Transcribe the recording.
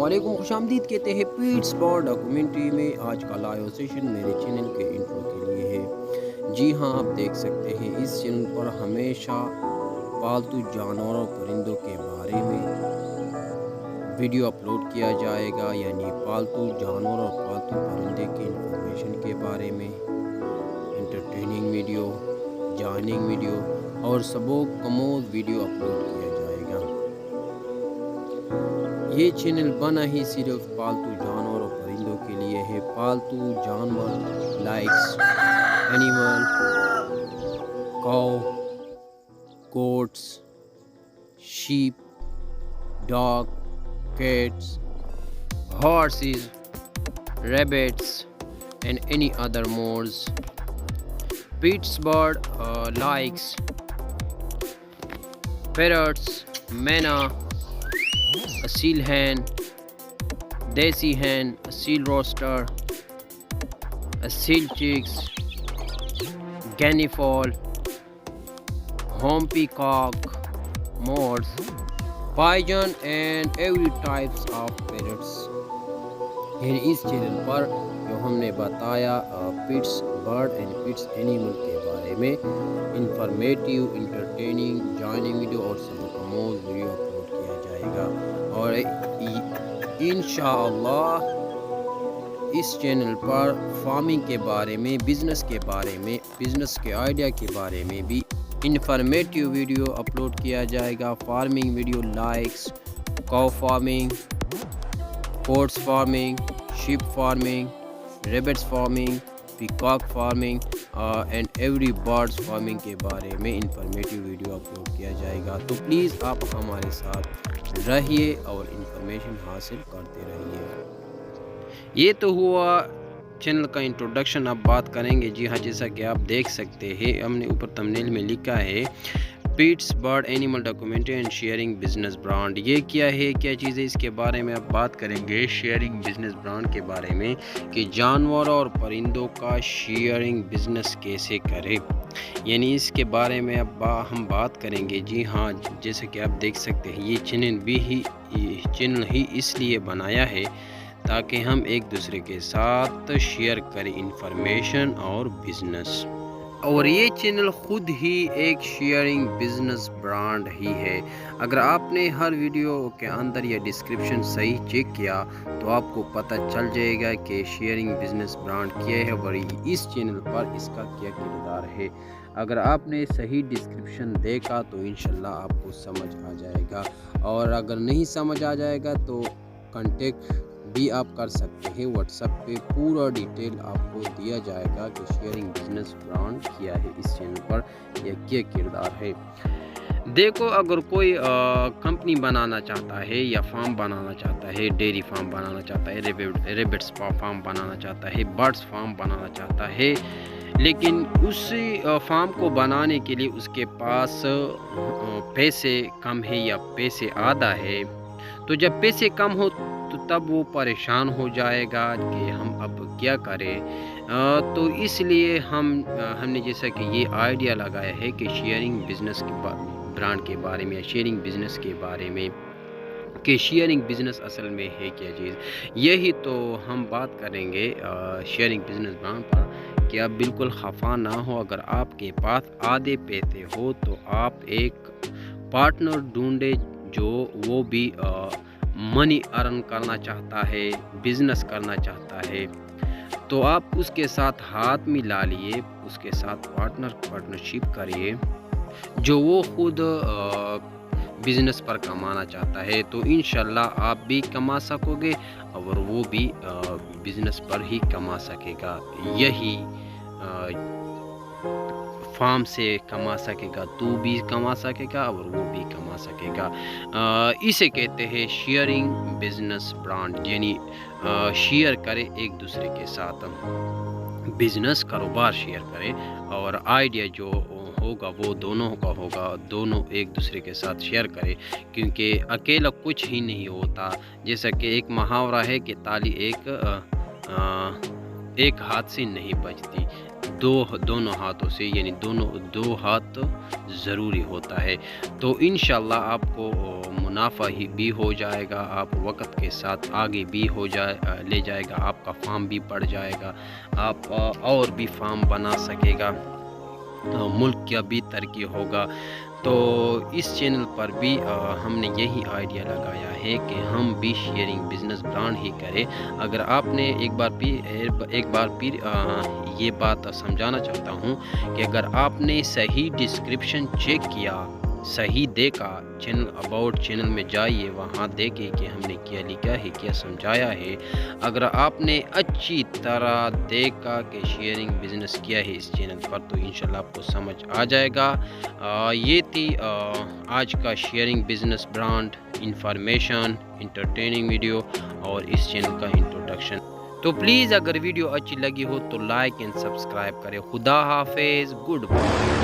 علیکم، خوش آمدید کہتے ہیں پیٹس بار ڈاکومنٹری میں۔ آج کا لائیو سیشن میرے چینل کے انٹرو کے لیے ہے۔ جی ہاں، آپ دیکھ سکتے ہیں اس چینل پر ہمیشہ پالتو جانوروں پرندوں کے بارے میں ویڈیو اپلوڈ کیا جائے گا، یعنی پالتو جانور اور پالتو پرندے کی انفارمیشن کے بارے میں انٹرٹیننگ ویڈیو، جوائننگ ویڈیو اور سبق آموز ویڈیو اپلوڈ کیا جائے گا۔ یہ چینل بنا ہی صرف پالتو جانور اور پرندوں کے لیے ہے۔ پالتو جانور likes animal, cow, goats, sheep, dog, cats, horses, rabbits and any other modes. Pittsburgh likes parrots, mena, asil hen, desi hen, asil rooster, asil chicks, guinea fowl, home peacock, moths, pigeon and every types of parrots. اس channel پر جو ہم نے بتایا pets bird and pets animal کے بارے میں informative, entertaining, joining video اور سبق آموز ویڈیو اپلوڈ کیا جائے گا، اور انشاءاللہ اس چینل پر فارمنگ کے بارے میں، بزنس کے بارے میں، بزنس کے آئیڈیا کے بارے میں بھی انفارمیٹیو ویڈیو اپلوڈ کیا جائے گا۔ Farming video likes cow farming, goats farming, sheep farming, rabbits farming, peacock farming and every birds farming کے بارے میں انفارمیٹیو ویڈیو اپلوڈ کیا جائے گا۔ تو پلیز آپ ہمارے ساتھ رہیے اور انفارمیشن حاصل کرتے رہیے۔ یہ تو ہوا چینل کا انٹروڈکشن، اب بات کریں گے۔ جی ہاں، جیسا کہ آپ دیکھ سکتے ہیں، ہم نے اوپر تمنیل میں لکھا ہے pets bird animal documentary and sharing business brand. یہ کیا ہے، کیا چیز ہے، اس کے بارے میں اب بات کریں گے۔ شیئرنگ بزنس برانڈ کے بارے میں کہ جانوروں اور پرندوں کا شیئرنگ بزنس کیسے کرے، یعنی اس کے بارے میں اب ہم بات کریں گے۔ جی ہاں، جیسے کہ آپ دیکھ سکتے ہیں، یہ چینل ہی اس لیے بنایا ہے تاکہ ہم ایک دوسرے کے ساتھ شیئر کریں انفارمیشن اور بزنس، اور یہ چینل خود ہی ایک شیئرنگ بزنس برانڈ ہی ہے۔ اگر آپ نے ہر ویڈیو کے اندر یا ڈسکرپشن صحیح چیک کیا تو آپ کو پتہ چل جائے گا کہ شیئرنگ بزنس برانڈ کیا ہے اور اس چینل پر اس کا کیا کردار ہے۔ اگر آپ نے صحیح ڈسکرپشن دیکھا تو انشاءاللہ آپ کو سمجھ آ جائے گا، اور اگر نہیں سمجھ آ جائے گا تو کانٹیکٹ بھی آپ کر سکتے ہیں واٹس ایپ پہ، پورا ڈیٹیل آپ کو دیا جائے گا کہ شیئرنگ بزنس برانڈ کیا ہے اس چینل پر یا کیا کردار ہے۔ دیکھو، اگر کوئی کمپنی بنانا چاہتا ہے یا فارم بنانا چاہتا ہے، ڈیری فارم بنانا چاہتا ہے، ریبٹس فارم بنانا چاہتا ہے، برڈس فارم بنانا چاہتا ہے، لیکن اس فارم کو بنانے کے لیے اس کے پاس پیسے کم ہے یا پیسے آدھا ہے، تو جب پیسے کم ہو تو تب وہ پریشان ہو جائے گا کہ ہم اب کیا کریں۔ تو اس لیے ہم نے جیسا کہ یہ آئیڈیا لگایا ہے کہ شیئرنگ بزنس کے برانڈ کے بارے میں یا شیئرنگ بزنس کے بارے میں کہ شیئرنگ بزنس اصل میں ہے کیا چیز۔ یہی تو ہم بات کریں گے شیئرنگ بزنس برانڈ پر کہ آپ بالکل خفا نہ ہو۔ اگر آپ کے پاس آدھے پیسے ہو تو آپ ایک پارٹنر ڈھونڈے جو وہ بھی منی ارن کرنا چاہتا ہے، بزنس کرنا چاہتا ہے، تو آپ اس کے ساتھ ہاتھ ملا لیے، اس کے ساتھ پارٹنرشپ کریے، جو وہ خود بزنس پر کمانا چاہتا ہے، تو انشاءاللہ آپ بھی کما سکو گے اور وہ بھی بزنس پر ہی کما سکے گا۔ یہی فارم سے کما سکے گا، تو بھی کما سکے گا اور وہ بھی کما سکے گا۔ اسے کہتے ہیں شیئرنگ بزنس برانڈ، یعنی شیئر کرے ایک دوسرے کے ساتھ، بزنس کاروبار شیئر کرے، اور آئیڈیا جو ہوگا وہ دونوں کا ہوگا، دونوں ایک دوسرے کے ساتھ شیئر کرے، کیونکہ اکیلا کچھ ہی نہیں ہوتا۔ جیسا کہ ایک محاورہ ہے کہ ایک ہاتھ سے نہیں بچتی، دونوں ہاتھوں سے، یعنی دو ہاتھ ضروری ہوتا ہے۔ تو انشاءاللہ آپ کو منافع ہی بھی ہو جائے گا، آپ وقت کے ساتھ آگے بھی لے جائے گا، آپ کا فارم بھی بڑھ جائے گا، آپ اور بھی فارم بنا سکے گا، ملک کا بھی ترقی ہوگا۔ تو اس چینل پر بھی ہم نے یہی آئیڈیا لگایا ہے کہ ہم بھی شیئرنگ بزنس برانڈ ہی کریں۔ اگر آپ نے ایک بار پھر یہ بات سمجھانا چاہتا ہوں کہ اگر آپ نے صحیح ڈسکرپشن چیک کیا، صحیح دیکھا، چینل اباؤٹ چینل میں جائیے، وہاں دیکھیں کہ ہم نے کیا لکھا ہے، کیا سمجھایا ہے۔ اگر آپ نے اچھی طرح دیکھا کہ شیئرنگ بزنس کیا ہے اس چینل پر، تو انشاءاللہ آپ کو سمجھ آ جائے گا۔ یہ تھی آج کا sharing business brand information, entertaining video اور اس چینل کا انٹروڈکشن۔ تو پلیز اگر ویڈیو اچھی لگی ہو تو لائک اینڈ سبسکرائب کریں۔ خدا حافظ، گڈ بائے۔